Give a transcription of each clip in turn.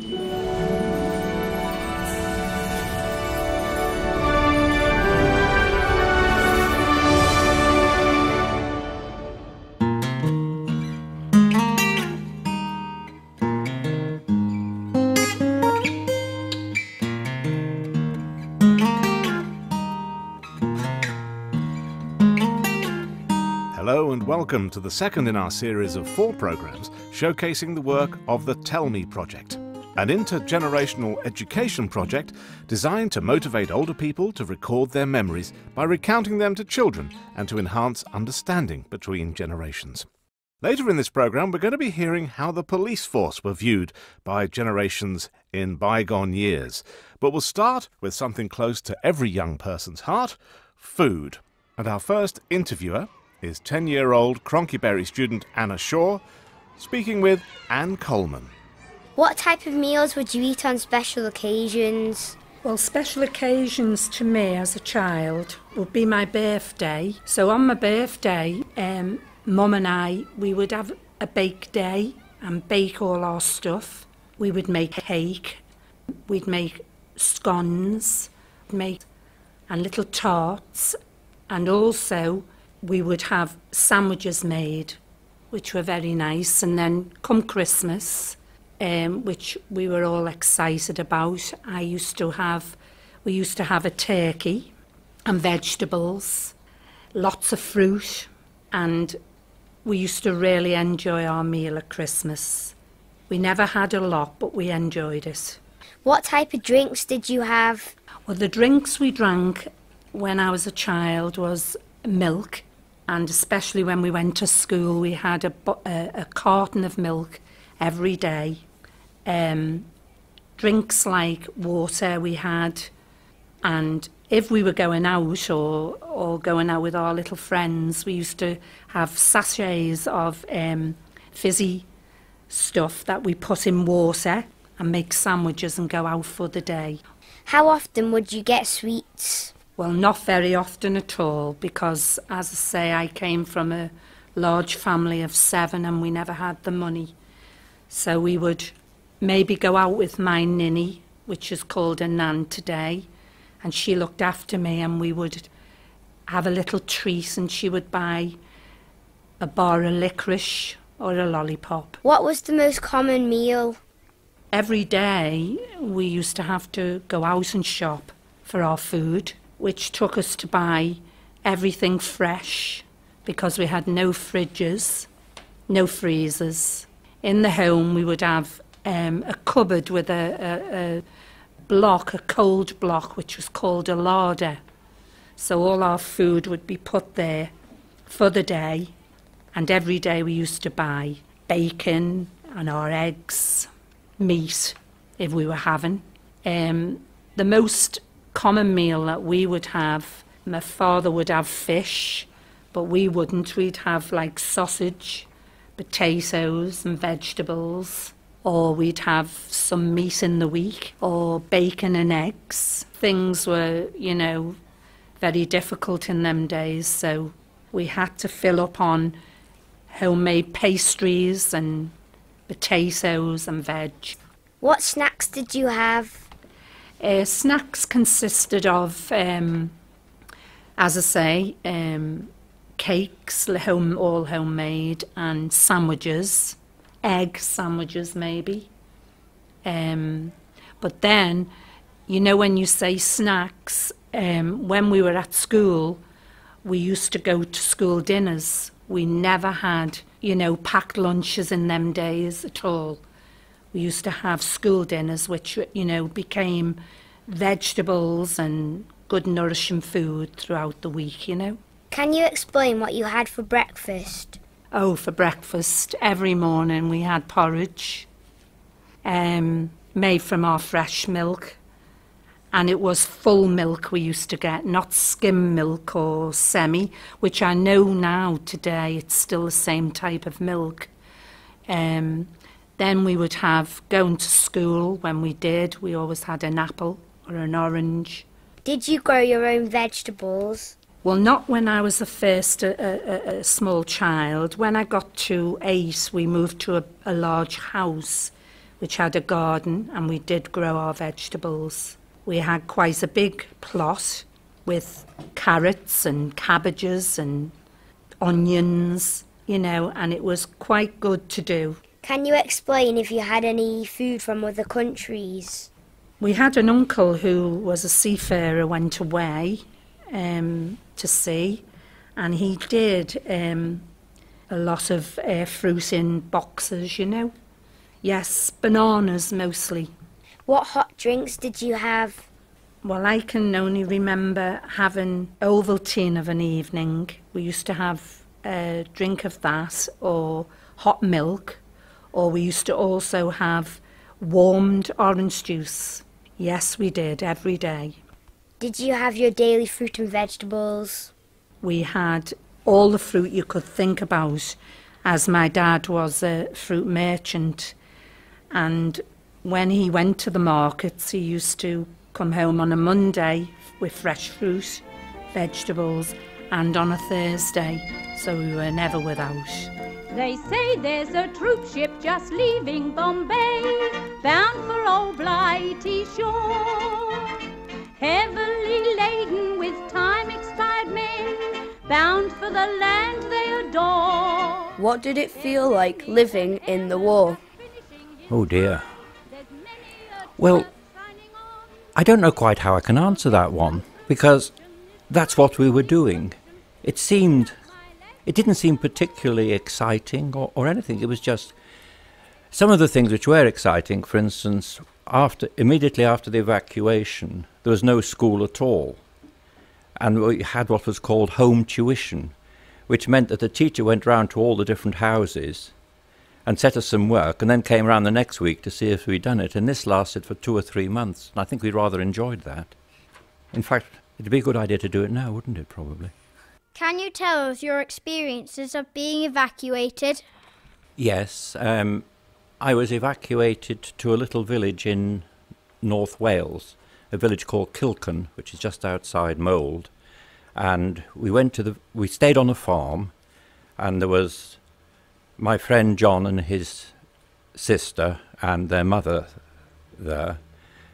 Hello and welcome to the second in our series of 4 programmes showcasing the work of the Tell Me Project, an intergenerational education project designed to motivate older people to record their memories by recounting them to children and to enhance understanding between generations. Later in this programme we're going to be hearing how the police force were viewed by generations in bygone years. But we'll start with something close to every young person's heart, food. And our first interviewer is 10-year-old Cronkyberry student Anna Shaw, speaking with Anne Coleman. What type of meals would you eat on special occasions? Well, special occasions to me as a child would be my birthday. So on my birthday, Mum and I, we would have a bake day and bake all our stuff. We would make cake, we'd make scones, and little tarts, and also we would have sandwiches made, which were very nice. And then come Christmas, which we were all excited about, we used to have a turkey and vegetables, lots of fruit, and we used to really enjoy our meal at Christmas. We never had a lot, but we enjoyed it. What type of drinks did you have? Well, the drinks we drank when I was a child was milk. And especially when we went to school, we had a carton of milk every day. Drinks like water we had. And if we were going out or going out with our little friends, we used to have sachets of fizzy stuff that we put in water and make sandwiches and go out for the day. How often would you get sweets? Well, not very often at all, because, as I say, I came from a large family of 7 and we never had the money. So we would maybe go out with my ninny, which is called a nan today, and she looked after me, and we would have a little treat and she would buy a bar of licorice or a lollipop. What was the most common meal? Every day we used to have to go out and shop for our food, which took us to buy everything fresh because we had no fridges, no freezers. In the home we would have a cupboard with a cold block, which was called a larder. So all our food would be put there for the day, and every day we used to buy bacon and our eggs, meat if we were having. The most common meal that we would have, my father would have fish, but we wouldn't. We'd have like sausage, potatoes and vegetables, or we'd have some meat in the week, or bacon and eggs. Things were, very difficult in them days, so we had to fill up on homemade pastries and potatoes and veg. What snacks did you have? Snacks consisted of, as I say, cakes, all homemade, and sandwiches, egg sandwiches maybe. But then, when you say snacks, when we were at school, we used to go to school dinners. We never had, packed lunches in them days at all. We used to have school dinners, which, became vegetables and good nourishing food throughout the week, Can you explain what you had for breakfast? Oh, for breakfast, every morning we had porridge, made from our fresh milk. And it was full milk we used to get, not skim milk or semi, which I know now today it's still the same type of milk. Then we would have, going to school, when we did, we always had an apple or an orange. Did you grow your own vegetables? Well, not when I was a small child. When I got to 8, we moved to a large house which had a garden, and we did grow our vegetables. We had quite a big plot with carrots and cabbages and onions, you know, and it was quite good to do. Can you explain if you had any food from other countries? We had an uncle who was a seafarer, went away to sea, and he did a lot of fruit in boxes, you know. Yes, bananas mostly. What hot drinks did you have? Well, I can only remember having Ovaltine of an evening. We used to have a drink of that, or hot milk, or we used to also have warmed orange juice. Yes, we did, every day. Did you have your daily fruit and vegetables? We had all the fruit you could think about, as my dad was a fruit merchant, and when he went to the markets, he used to come home on a Monday with fresh fruit, vegetables, and on a Thursday, so we were never without. They say there's a troop ship just leaving Bombay, bound for old Blighty shore, heavily laden with time-expired men, bound for the land they adore. What did it feel like living in the war? Oh dear. Well, I don't know quite how I can answer that one, because that's what we were doing. It didn't seem particularly exciting or anything. It was just some of the things which were exciting. For instance, immediately after the evacuation, there was no school at all. And we had what was called home tuition, which meant that the teacher went round to all the different houses and set us some work, and then came around the next week to see if we'd done it. And this lasted for 2 or 3 months, and I think we rather enjoyed that. In fact, it'd be a good idea to do it now, wouldn't it, probably? Can you tell us your experiences of being evacuated? Yes, I was evacuated to a little village in North Wales, a village called Kilcon, which is just outside Mold. And we stayed on a farm, and there was my friend John and his sister and their mother there.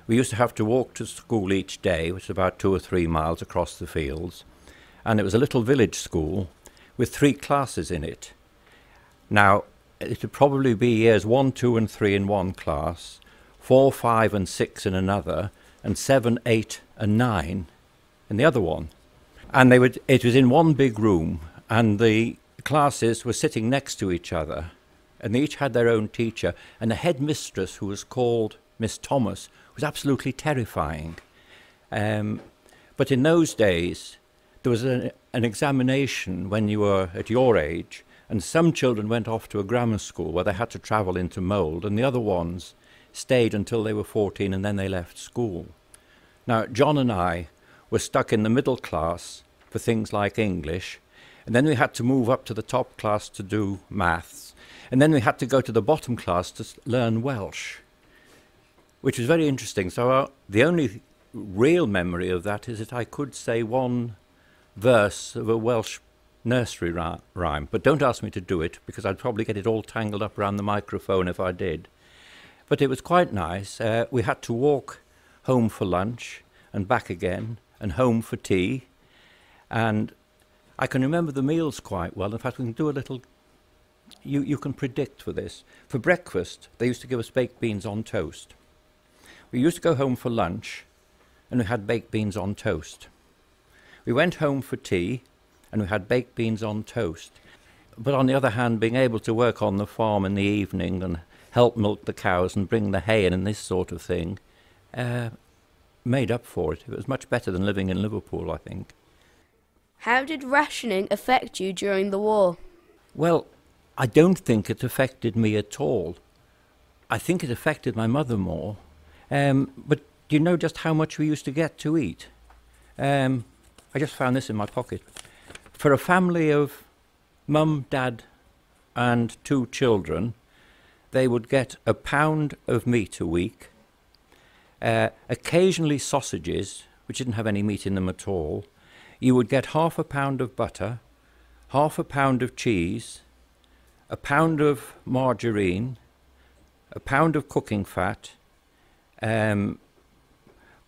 We used to have to walk to school each day, which is about 2 or 3 miles across the fields. And it was a little village school with 3 classes in it. Now, it would probably be years 1, 2 and 3 in one class, 4, 5 and 6 in another, and 7, 8 and 9 in the other one. And it was in one big room, and the classes were sitting next to each other, and they each had their own teacher, and the headmistress, who was called Miss Thomas, was absolutely terrifying. But in those days, there was an examination when you were at your age, and some children went off to a grammar school where they had to travel into Mold, and the other ones stayed until they were 14 and then they left school. Now, John and I were stuck in the middle class for things like English, and then we had to move up to the top class to do maths, and then we had to go to the bottom class to learn Welsh, which was very interesting. So the only real memory of that is that I could say one verse of a Welsh nursery rhyme, but don't ask me to do it, because I'd probably get it all tangled up around the microphone if I did. But it was quite nice. We had to walk home for lunch and back again, and home for tea, and I can remember the meals quite well. In fact, we can do a little, you can predict for this. For breakfast, they used to give us baked beans on toast. We used to go home for lunch, and we had baked beans on toast. We went home for tea, and we had baked beans on toast. But on the other hand, being able to work on the farm in the evening and help milk the cows and bring the hay in and this sort of thing, made up for it. It was much better than living in Liverpool, I think. How did rationing affect you during the war? Well, I don't think it affected me at all. I think it affected my mother more. But do you know just how much we used to get to eat? I just found this in my pocket. For a family of mum, dad and 2 children, they would get a pound of meat a week, occasionally sausages, which didn't have any meat in them at all. You would get half a pound of butter, half a pound of cheese, a pound of margarine, a pound of cooking fat,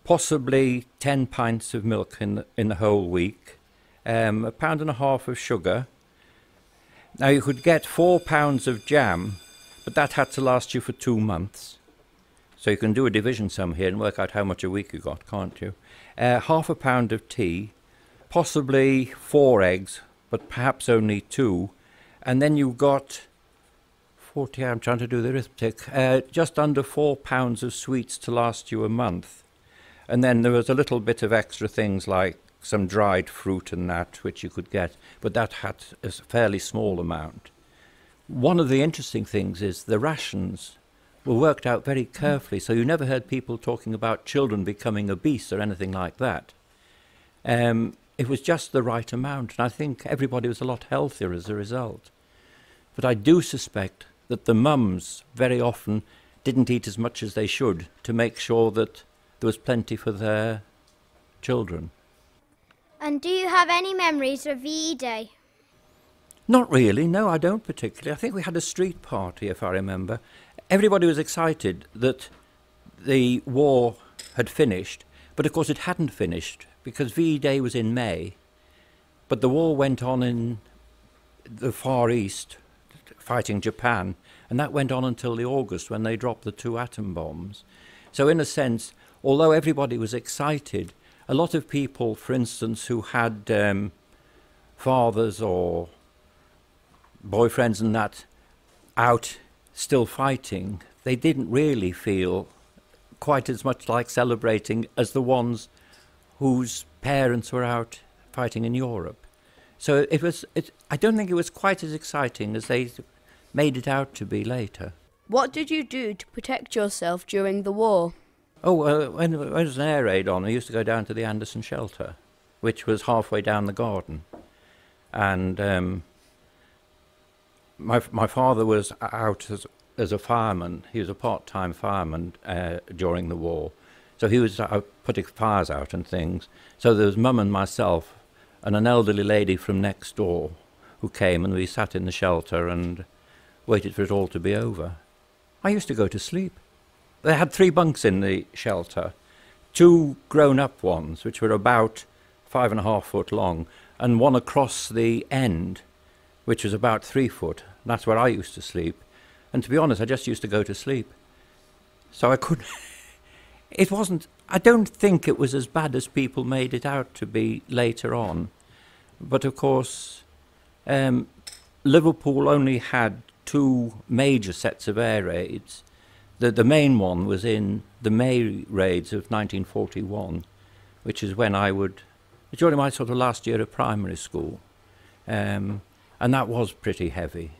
possibly 10 pints of milk in the whole week, a pound and a half of sugar. Now you could get 4 pounds of jam, but that had to last you for 2 months. So you can do a division sum here and work out how much a week you got, can't you? Half a pound of tea, possibly 4 eggs, but perhaps only 2. And then you got 40, I'm trying to do the arithmetic, just under 4 pounds of sweets to last you a month. And then there was a little bit of extra things like some dried fruit and that, which you could get, but that had a fairly small amount. One of the interesting things is the rations were worked out very carefully, so you never heard people talking about children becoming obese or anything like that. It was just the right amount, and I think everybody was a lot healthier as a result. But I do suspect that the mums very often didn't eat as much as they should to make sure that there was plenty for their children. And do you have any memories of VE Day? Not really, no, I don't particularly. I think we had a street party, if I remember. Everybody was excited that the war had finished, but of course it hadn't finished, because VE Day was in May, but the war went on in the Far East, fighting Japan, and that went on until the August when they dropped the 2 atom bombs. So in a sense, although everybody was excited, a lot of people, for instance, who had fathers or boyfriends and that out still fighting, they didn't really feel quite as much like celebrating as the ones whose parents were out fighting in Europe. So I don't think it was quite as exciting as they made it out to be later. What did you do to protect yourself during the war? Oh, when there was an air raid on, I used to go down to the Anderson shelter, which was halfway down the garden. And my father was out as a fireman. He was a part-time fireman during the war. So he was putting fires out and things. So there was Mum and myself and an elderly lady from next door who came, and we sat in the shelter and waited for it all to be over. I used to go to sleep. They had 3 bunks in the shelter, 2 grown-up ones, which were about 5.5 foot long, and one across the end, which was about 3 foot. That's where I used to sleep. And to be honest, I just used to go to sleep. So I couldn't... It wasn't... I don't think it was as bad as people made it out to be later on. But of course, Liverpool only had 2 major sets of air raids. The main one was in the May raids of 1941, which is when during my sort of last year of primary school. And that was pretty heavy.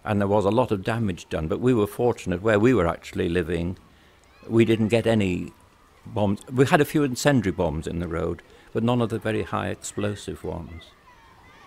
And there was a lot of damage done, but we were fortunate where we were actually living. We didn't get any bombs. We had a few incendiary bombs in the road, but none of the very high explosive ones.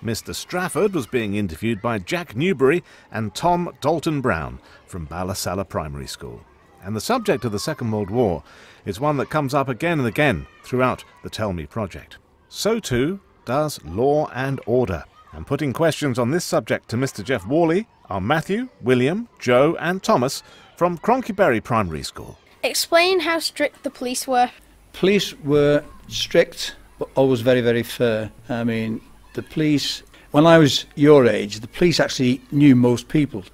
Mr. Strafford was being interviewed by Jack Newbury and Tom Dalton Brown from Ballasalla Primary School. And the subject of the Second World War is one that comes up again and again throughout the Tell Me project. So too does law and order. And putting questions on this subject to Mr. Jeff Worley are Matthew, William, Joe and Thomas from Cronkyberry Primary School. Explain how strict the police were. Police were strict, but always very, very fair. I mean, the police, when I was your age, the police actually knew most people.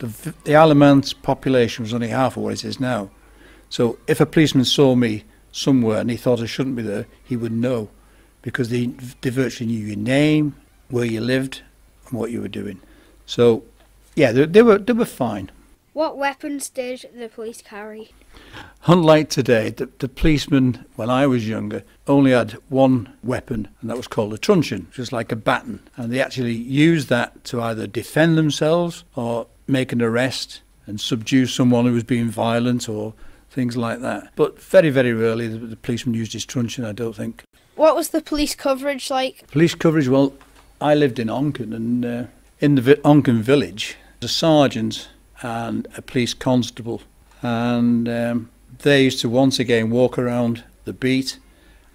The Isle of Man's population was only half of what it is now. So if a policeman saw me somewhere and he thought I shouldn't be there, he would know, because they virtually knew your name, where you lived, and what you were doing. So, yeah, they were fine. What weapons did the police carry? Unlike today, the policemen, when I was younger, only had one weapon, and that was called a truncheon, just like a baton. And they actually used that to either defend themselves or make an arrest and subdue someone who was being violent or things like that. But very, very rarely the policeman used his truncheon, I don't think. What was the police coverage like? Police coverage, well, I lived in Onken, and in the Onken village, there's a sergeant and a police constable, and they used to once again walk around the beat,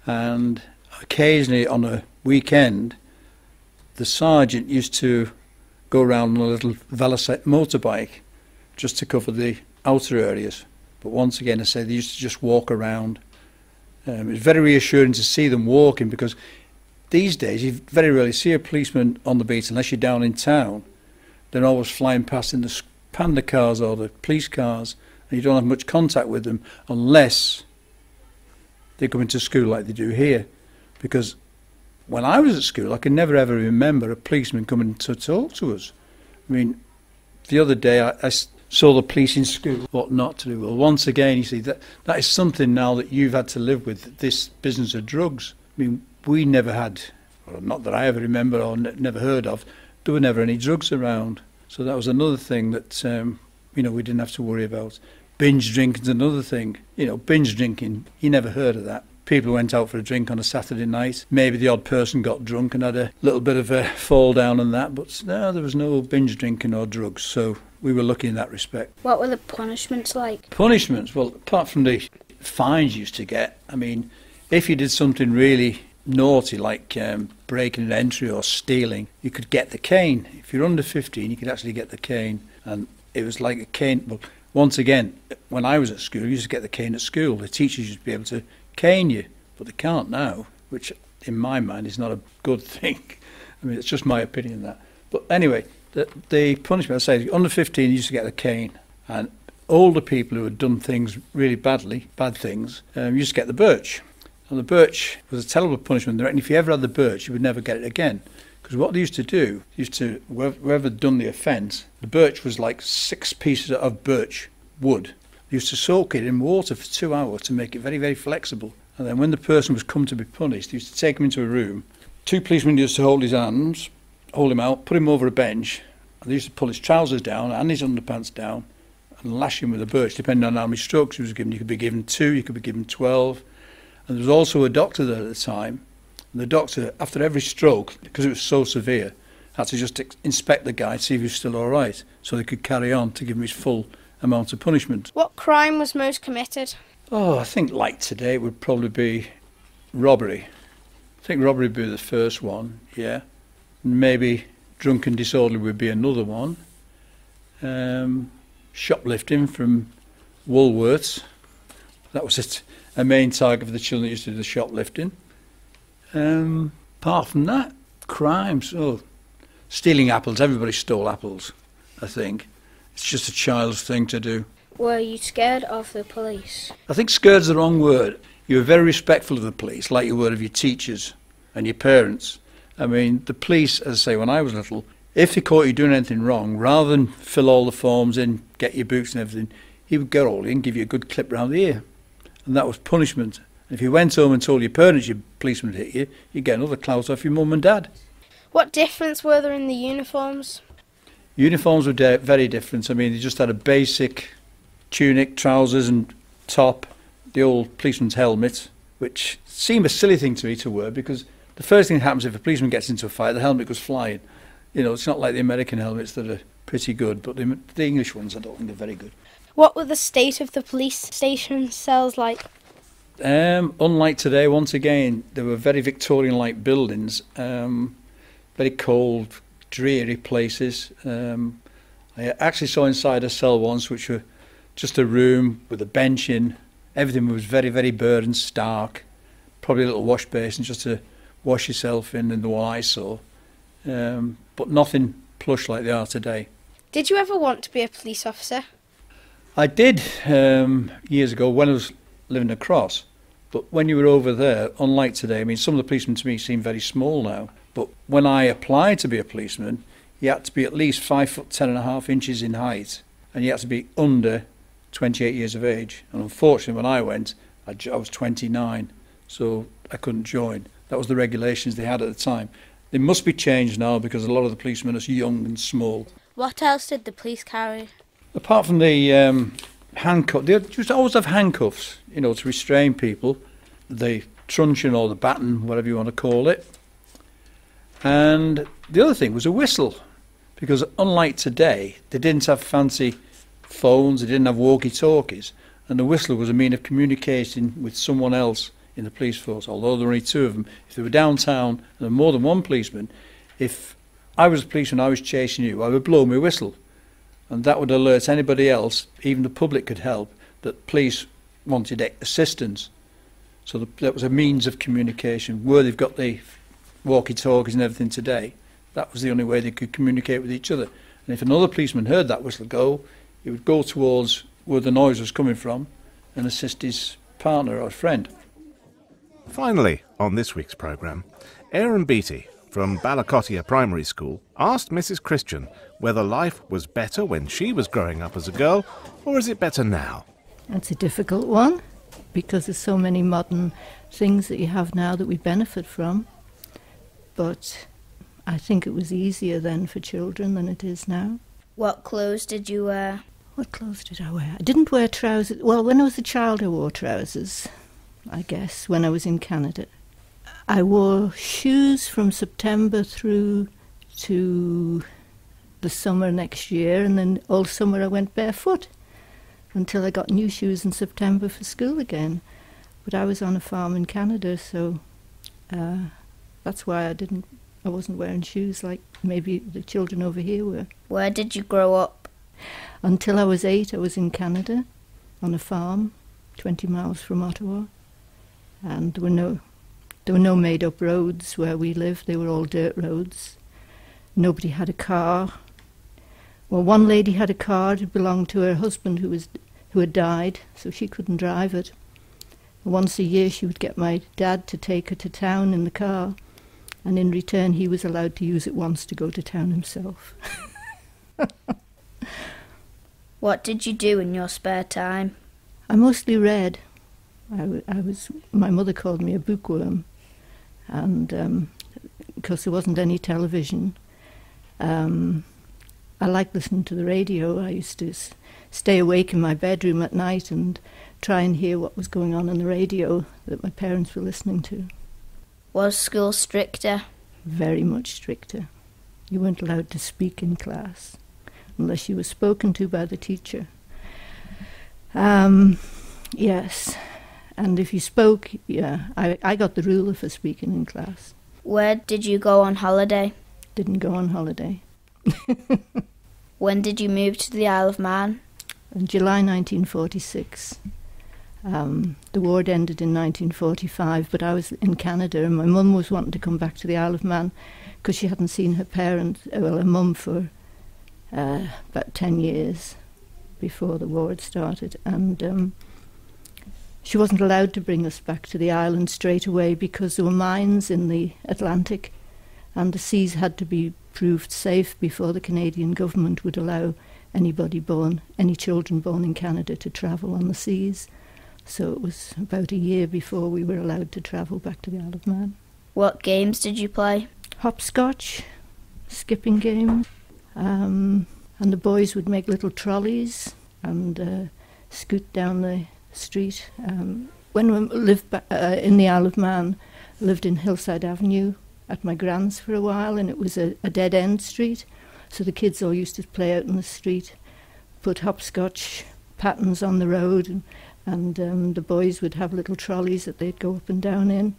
and occasionally on a weekend the sergeant used to go around on a little Velocette motorbike just to cover the outer areas. But once again, I say they used to just walk around. It was very reassuring to see them walking, because these days you very rarely see a policeman on the beat unless you're down in town. They're always flying past in the panda cars or the police cars, and you don't have much contact with them unless they come into school like they do here. Because when I was at school, I can never ever remember a policeman coming to talk to us. I mean, the other day I saw the police in school, what not to do. Well, once again, you see, that is something now that you've had to live with, this business of drugs. I mean, we never had, or not that I ever remember or never heard of, there were never any drugs around. So that was another thing that, we didn't have to worry about. Binge drinking's another thing. Binge drinking, you never heard of that. People went out for a drink on a Saturday night. Maybe the odd person got drunk and had a little bit of a fall down on that, but no, there was no binge drinking or drugs, so we were lucky in that respect. What were the punishments like? Punishments? Well, apart from the fines you used to get, I mean, if you did something really naughty, like breaking an entry or stealing, you could get the cane. If you're under 15, you could actually get the cane, and it was like a cane. Well, once again, when I was at school, you used to get the cane at school. The teachers used to be able to cane you, but they can't now, which in my mind is not a good thing. I mean, it's just my opinion, that. But anyway, the punishment, I say, under 15 you used to get the cane, and older people who had done things really bad things, used to get the birch. And the birch was a terrible punishment. They reckon if you ever had the birch, you would never get it again. Because what they used to do, whoever had done the offence, the birch was like 6 pieces of birch wood. They used to soak it in water for 2 hours to make it very, very flexible. And then when the person was come to be punished, they used to take him into a room. 2 policemen used to hold his hands, hold him out, put him over a bench, and they used to pull his trousers down and his underpants down and lash him with a birch, depending on how many strokes he was given. You could be given 2, you could be given 12. And there was also a doctor there at the time. And the doctor, after every stroke, because it was so severe, had to just inspect the guy to see if he was still all right, so they could carry on to give him his full amount of punishment. What crime was most committed? Oh, I think like today it would probably be robbery. I think robbery would be the first one, yeah. Maybe drunken disorderly would be another one. Shoplifting from Woolworths. That was it. A main target for the children that used to do the shoplifting. Apart from that, crimes. Oh, stealing apples. Everybody stole apples, I think. It's just a child's thing to do. Were you scared of the police? I think scared's the wrong word. You were very respectful of the police, like you were of your teachers and your parents. I mean, the police, as I say, when I was little, if they caught you doing anything wrong, rather than fill all the forms in, get your boots and everything, he would go all in and give you a good clip round the ear. And that was punishment. And if you went home and told your parents your policeman hit you, you'd get another clout off your mum and dad. What difference were there in the uniforms? Uniforms were very different. I mean, they just had a basic tunic, trousers and top, the old policeman's helmet, which seemed a silly thing to me to wear, because the first thing that happens if a policeman gets into a fight, the helmet goes flying. It's not like the American helmets that are pretty good, but the English ones I don't think they're very good. What were the state of the police station cells like? Unlike today, once again, they were very Victorian-like buildings, very cold, dreary places. I actually saw inside a cell once, which were just a room with a bench in. Everything was very, very bare and stark. Probably a little wash basin just to wash yourself in the one I saw. But nothing plush like they are today. Did you ever want to be a police officer? I did years ago when I was living across. But when you were over there, unlike today, I mean, some of the policemen to me seem very small now. But when I applied to be a policeman, you had to be at least 5'10.5" in height, and you had to be under 28 years of age. And unfortunately, when I went, I was 29, so I couldn't join. That was the regulations they had at the time. They must be changed now because a lot of the policemen are young and small. What else did the police carry? Apart from the handcuffs, they just always have handcuffs, to restrain people. The truncheon or the baton, whatever you want to call it. And the other thing was a whistle, because unlike today, they didn't have fancy phones, they didn't have walkie-talkies, and the whistle was a mean of communicating with someone else in the police force, although there were only 2 of them. If they were downtown and there were more than one policeman, if I was a policeman, I was chasing you, I would blow my whistle. and that would alert anybody else, even the public could help, that police wanted assistance. So that was a means of communication. Where they've got the walkie-talkies and everything today, that was the only way they could communicate with each other. And if another policeman heard that whistle go, he would go towards where the noise was coming from and assist his partner or friend. Finally, on this week's programme, Aaron Beattie from Ballacottia Primary School asked Mrs. Christian whether life was better when she was growing up as a girl, or is it better now? That's a difficult one, because there's so many modern things that you have now that we benefit from. But I think it was easier then for children than it is now. What clothes did you wear? What clothes did I wear? I didn't wear trousers. Well, when I was a child I wore trousers, I guess, when I was in Canada. I wore shoes from September through to the summer next year, and then all summer I went barefoot until I got new shoes in September for school again. But I was on a farm in Canada, so that's why I wasn't wearing shoes like maybe the children over here were. Where did you grow up? Until I was 8, I was in Canada on a farm 20 miles from Ottawa, and there were no made-up roads where we lived. They were all dirt roads. Nobody had a car. Well, one lady had a car. It belonged to her husband who had died, so she couldn't drive it. Once a year she would get my dad to take her to town in the car, and in return he was allowed to use it once to go to town himself. What did you do in your spare time? I mostly read. My mother called me a bookworm, and because there wasn't any television, I liked listening to the radio. I used to stay awake in my bedroom at night and try and hear what was going on the radio that my parents were listening to. Was school stricter? Very much stricter. You weren't allowed to speak in class unless you were spoken to by the teacher. Yes. And if you spoke, I got the ruler for speaking in class. Where did you go on holiday? Didn't go on holiday. When did you move to the Isle of Man? In July 1946. The war had ended in 1945, but I was in Canada, and my mum was wanting to come back to the Isle of Man because she hadn't seen her mum for about 10 years before the war had started. And she wasn't allowed to bring us back to the island straight away because there were mines in the Atlantic, and the seas had to be proved safe before the Canadian government would allow any children born in Canada to travel on the seas. So it was about a year before we were allowed to travel back to the Isle of Man. What games did you play? Hopscotch, skipping games, and the boys would make little trolleys and scoot down the street. When we lived in the Isle of Man, I lived in Hillside Avenue at my grand's for a while, and it was a dead-end street, so the kids all used to play out in the street, put hopscotch patterns on the road, and the boys would have little trolleys that they'd go up and down in,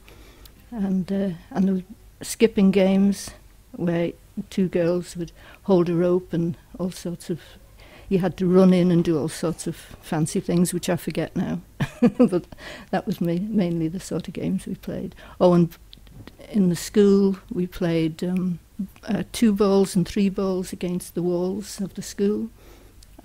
and there were skipping games where two girls would hold a rope and all sorts of... You had to run in and do all sorts of fancy things, which I forget now. But that was mainly the sort of games we played. Oh, and in the school we played 2 balls and 3 balls against the walls of the school.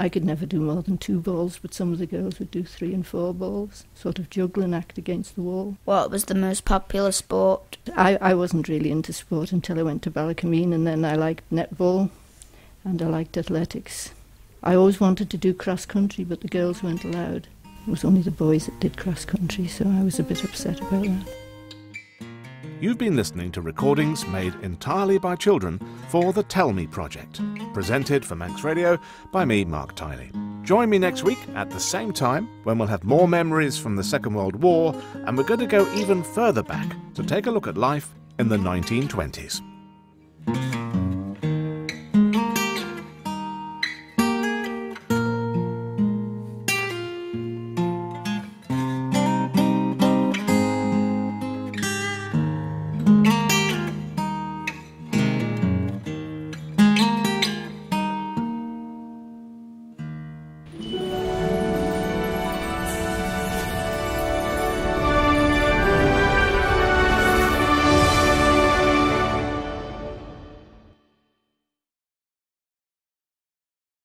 I could never do more than 2 balls, but some of the girls would do 3 and 4 balls, sort of juggling act against the wall. What was the most popular sport? I wasn't really into sport until I went to Ballacomene, and then I liked netball and I liked athletics. I always wanted to do cross-country, but the girls weren't allowed. It was only the boys that did cross-country, so I was a bit upset about that. You've been listening to recordings made entirely by children for the Tell Me Project, presented for Manx Radio by me, Mark Tiley. Join me next week at the same time when we'll have more memories from the Second World War, and we're going to go even further back to take a look at life in the 1920s.